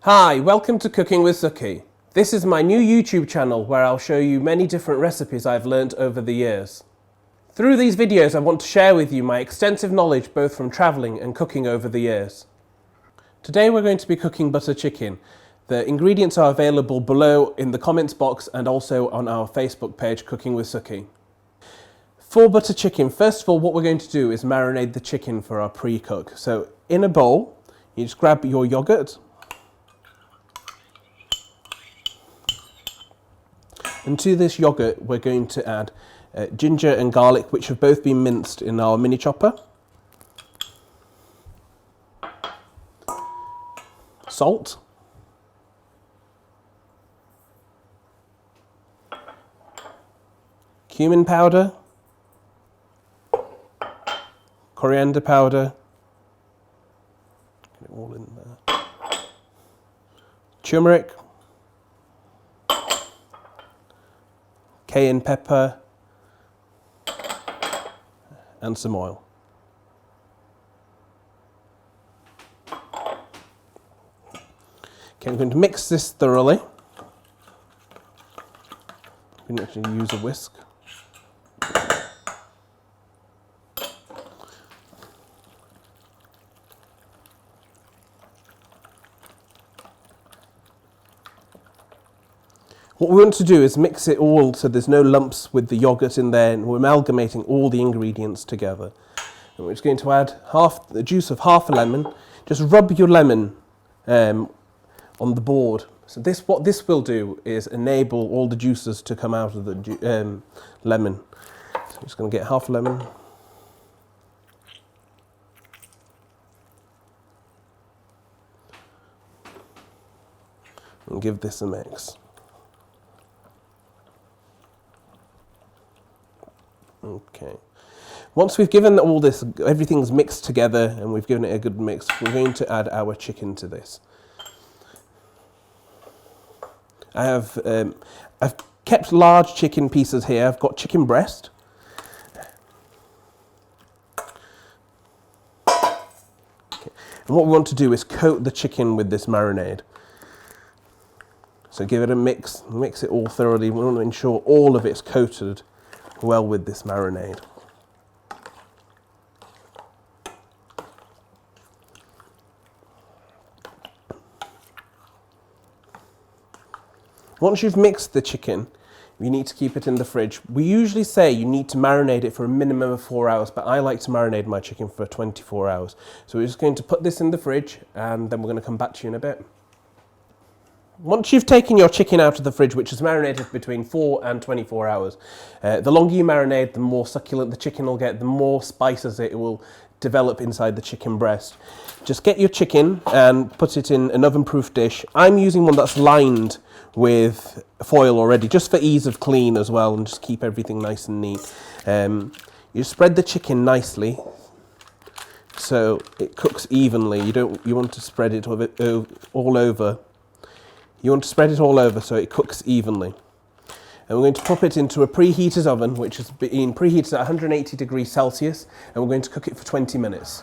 Hi, welcome to Cooking with Suki. This is my new YouTube channel where I'll show you many different recipes I've learnt over the years. Through these videos I want to share with you my extensive knowledge both from travelling and cooking over the years. Today we're going to be cooking butter chicken. The ingredients are available below in the comments box and also on our Facebook page Cooking with Suki. For butter chicken, first of all what we're going to do is marinate the chicken for our pre-cook. So in a bowl you just grab your yoghurt. And to this yoghurt we're going to add ginger and garlic, which have both been minced in our mini chopper. Salt. Cumin powder. Coriander powder. Get it all in there. Turmeric. Cayenne pepper and some oil. Okay, I'm going to mix this thoroughly. We can actually use a whisk. What we want to do is mix it all so there's no lumps with the yoghurt in there, and we're amalgamating all the ingredients together. And we're just going to add the juice of half a lemon. Just rub your lemon on the board. So what this will do is enable all the juices to come out of the lemon. So I'm just going to get half a lemon. And give this a mix. Okay. Once we've given all this, everything's mixed together and we've given it a good mix, we're going to add our chicken to this. I've kept large chicken pieces here. I've got chicken breast. Okay. And what we want to do is coat the chicken with this marinade. So give it a mix it all thoroughly. We want to ensure all of it's coated well with this marinade. Once you've mixed the chicken, you need to keep it in the fridge. We usually say you need to marinate it for a minimum of 4 hours, but I like to marinate my chicken for 24 hours. So we're just going to put this in the fridge and then we're going to come back to you in a bit. Once you've taken your chicken out of the fridge, which is marinated between 4 and 24 hours, the longer you marinate, the more succulent the chicken will get, the more spices it will develop inside the chicken breast. Just get your chicken and put it in an oven-proof dish. I'm using one that's lined with foil already, just for ease of clean as well, and just keep everything nice and neat. You spread the chicken nicely so it cooks evenly. You want to spread it all over. You want to spread it all over so it cooks evenly. And we're going to pop it into a preheated oven, which has been preheated at 180 degrees Celsius, and we're going to cook it for 20 minutes.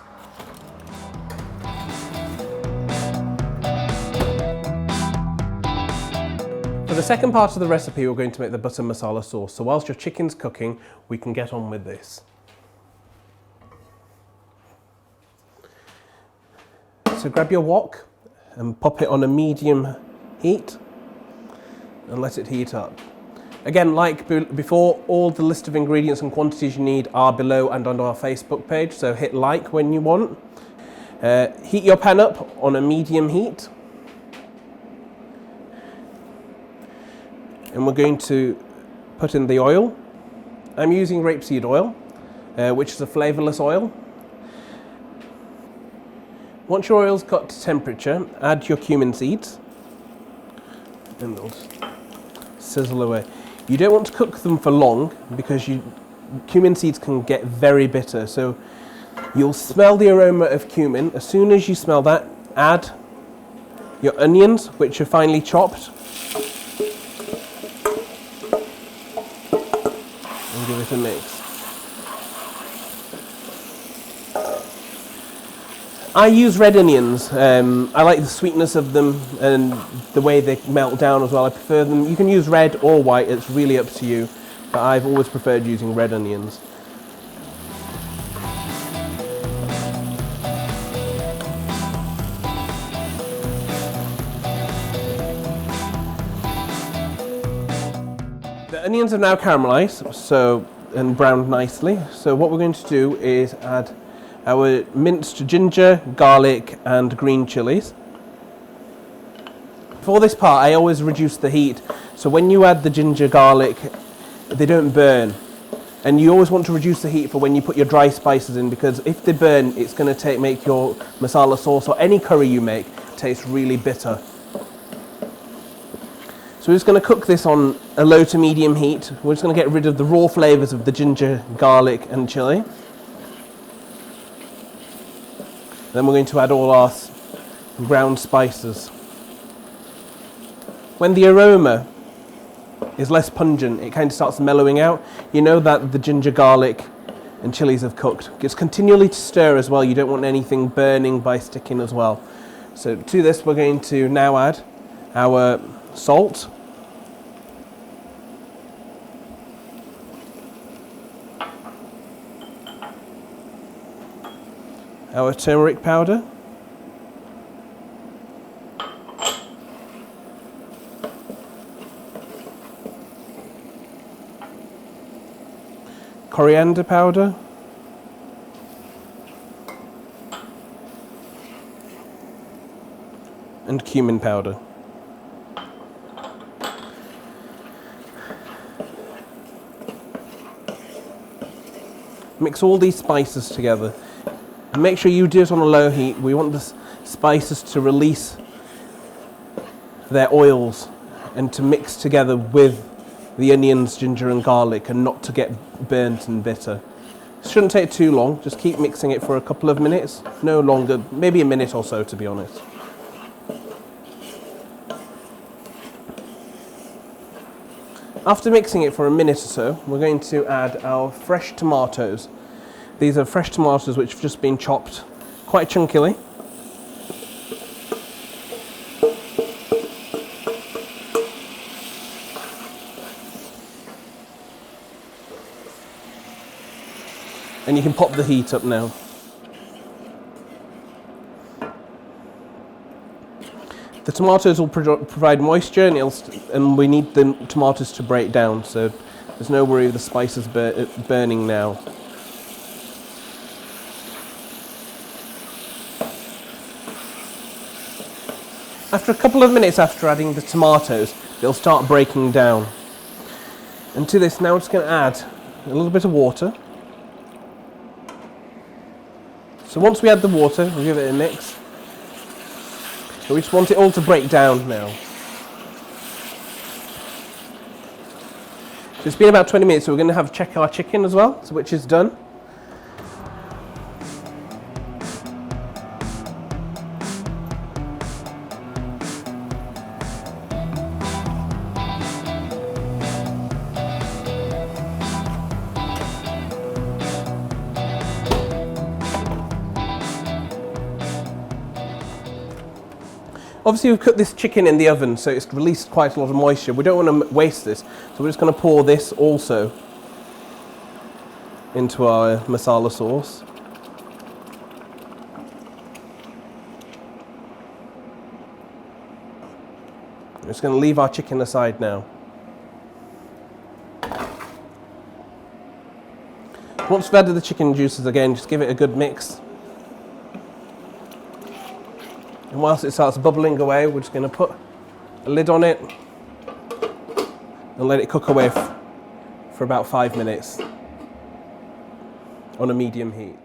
For the second part of the recipe, we're going to make the butter masala sauce. So whilst your chicken's cooking, we can get on with this. So grab your wok and pop it on a medium heat and let it heat up. Again, like before, all the list of ingredients and quantities you need are below and on our Facebook page, so hit like when you want. Heat your pan up on a medium heat. And we're going to put in the oil. I'm using rapeseed oil, which is a flavourless oil. Once your oil's got to temperature, add your cumin seeds. And they'll sizzle away. You don't want to cook them for long because cumin seeds can get very bitter. So you'll smell the aroma of cumin. As soon as you smell that, add your onions, which are finely chopped, and give it a mix. I use red onions. I like the sweetness of them and the way they melt down as well. I prefer them. You can use red or white, it's really up to you. But I've always preferred using red onions. The onions have now caramelized and browned nicely. So what we're going to do is add our minced ginger, garlic and green chillies. For this part I always reduce the heat, so when you add the ginger, garlic, they don't burn. And you always want to reduce the heat for when you put your dry spices in, because if they burn it's going to make your masala sauce or any curry you make taste really bitter. So we're just going to cook this on a low to medium heat. We're just going to get rid of the raw flavours of the ginger, garlic and chilli. Then we're going to add all our ground spices. When the aroma is less pungent, it kind of starts mellowing out. You know that the ginger, garlic and chilies have cooked. Just continually to stir as well. You don't want anything burning by sticking as well. So to this we're going to now add our salt, our turmeric powder, coriander powder, and cumin powder. Mix all these spices together. And make sure you do it on a low heat. We want the spices to release their oils and to mix together with the onions, ginger and garlic, and not to get burnt and bitter. It shouldn't take too long. Just keep mixing it for a couple of minutes. No longer, maybe a minute or so to be honest. After mixing it for a minute or so, we're going to add our fresh tomatoes. These are fresh tomatoes which have just been chopped quite chunkily. And you can pop the heat up now. The tomatoes will provide moisture and we need the tomatoes to break down, so there's no worry of the spices burning now. After a couple of minutes after adding the tomatoes, they'll start breaking down. And to this now we're just going to add a little bit of water. So once we add the water, we'll give it a mix. So we just want it all to break down now. So it's been about 20 minutes, so we're going to check our chicken as well, which is done. Obviously we've cooked this chicken in the oven, so it's released quite a lot of moisture. We don't want to waste this, so we're just going to pour this also into our masala sauce. We're just going to leave our chicken aside now. Once we've added the chicken juices again, just give it a good mix. And whilst it starts bubbling away, we're just going to put a lid on it and let it cook away for about 5 minutes on a medium heat.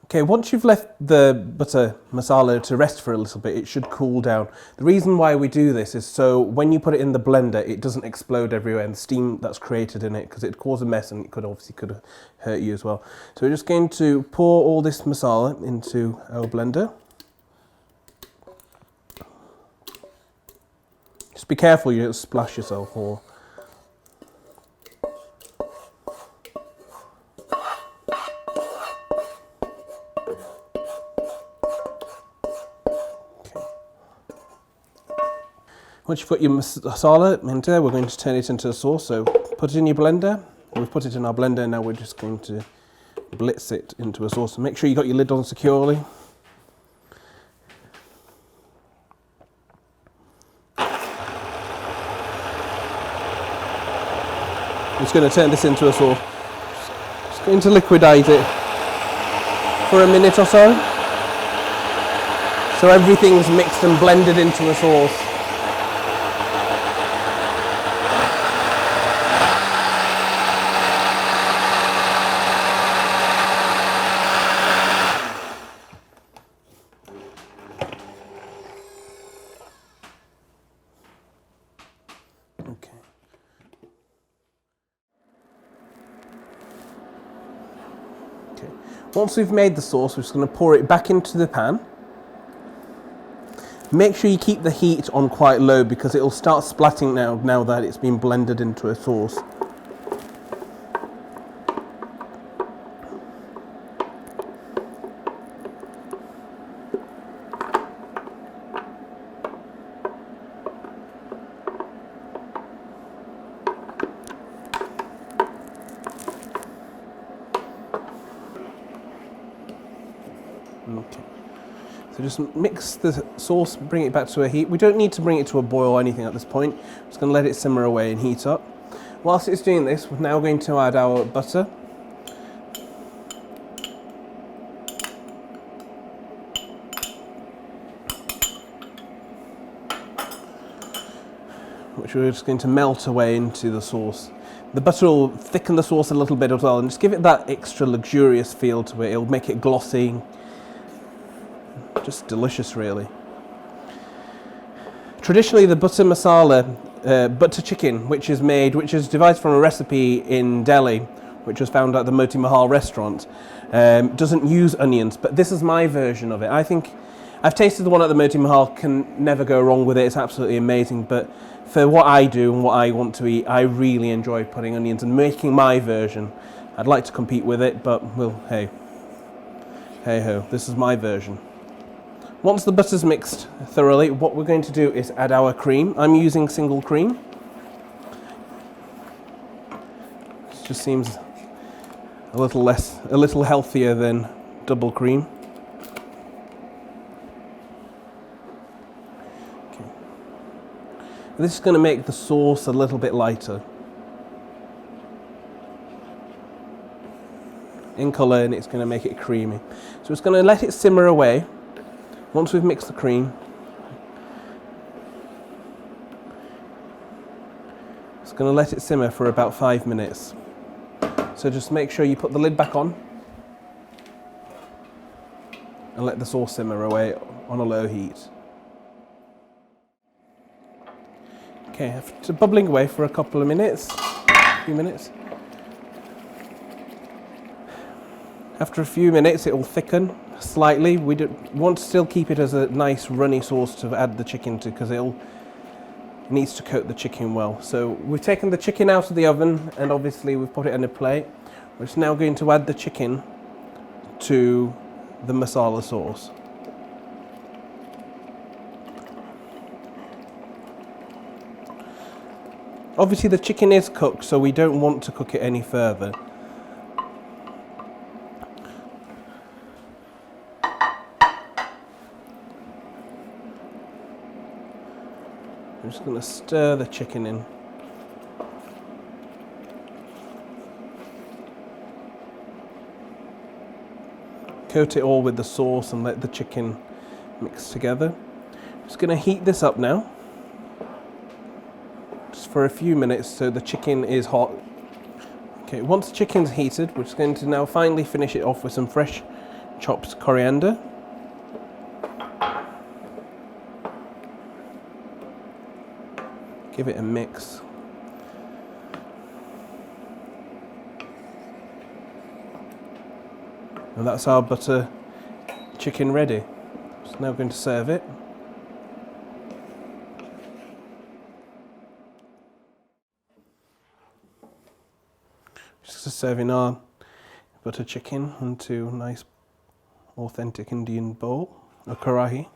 Okay, once you've left the butter masala to rest for a little bit, it should cool down. The reason why we do this is so when you put it in the blender, it doesn't explode everywhere and the steam that's created in it, because it causes a mess and it could hurt you as well. So we're just going to pour all this masala into our blender. Just be careful you don't splash yourself or... Once you've got your masala into there, we're going to turn it into a sauce. So put it in your blender. We've put it in our blender, now we're just going to blitz it into a sauce. Make sure you got your lid on securely. I'm just going to turn this into a sauce. Just going to liquidize it for a minute or so. So everything's mixed and blended into a sauce. Okay. Okay. Once we've made the sauce, we're just going to pour it back into the pan. Make sure you keep the heat on quite low because it'll start splatting now that it's been blended into a sauce. Okay. So just mix the sauce, bring it back to a heat. We don't need to bring it to a boil or anything at this point. I'm just going to let it simmer away and heat up. Whilst it's doing this, we're now going to add our butter. Which we're just going to melt away into the sauce. The butter will thicken the sauce a little bit as well and just give it that extra luxurious feel to it. It'll make it glossy. Just delicious, really. Traditionally, the butter masala, butter chicken, which is devised from a recipe in Delhi, which was found at the Moti Mahal restaurant, doesn't use onions, but this is my version of it. I think I've tasted the one at the Moti Mahal, can never go wrong with it. It's absolutely amazing, but for what I do and what I want to eat, I really enjoy putting onions and making my version. I'd like to compete with it, but well, hey ho, this is my version. Once the butter's mixed thoroughly, what we're going to do is add our cream. I'm using single cream. It just seems a little healthier than double cream. Okay. This is going to make the sauce a little bit lighter in colour, and it's going to make it creamy. So it's going to let it simmer away. Once we've mixed the cream, it's going to let it simmer for about 5 minutes. So just make sure you put the lid back on and let the sauce simmer away on a low heat. Okay, after bubbling away for a couple of minutes, After a few minutes, it will thicken slightly. We want to still keep it as a nice runny sauce to add the chicken to, because it needs to coat the chicken well. So we've taken the chicken out of the oven and obviously we've put it in a plate. We're just now going to add the chicken to the masala sauce. Obviously the chicken is cooked, so we don't want to cook it any further. I'm just going to stir the chicken in. Coat it all with the sauce and let the chicken mix together. Just going to heat this up now, just for a few minutes so the chicken is hot. Okay, once the chicken's heated, we're just going to now finally finish it off with some fresh chopped coriander. Give it a mix. And that's our butter chicken ready. So now we're going to serve it. Just serving our butter chicken into a nice authentic Indian bowl, a karahi.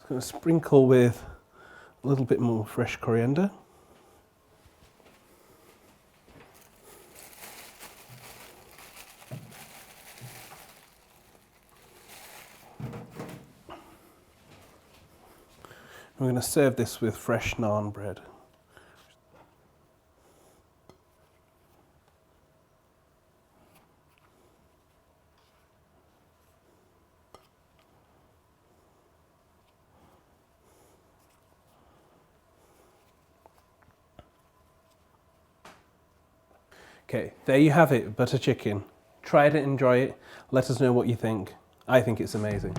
Going to sprinkle with a little bit more fresh coriander. We're going to serve this with fresh naan bread. Okay, there you have it, butter chicken. Try it and enjoy it. Let us know what you think. I think it's amazing.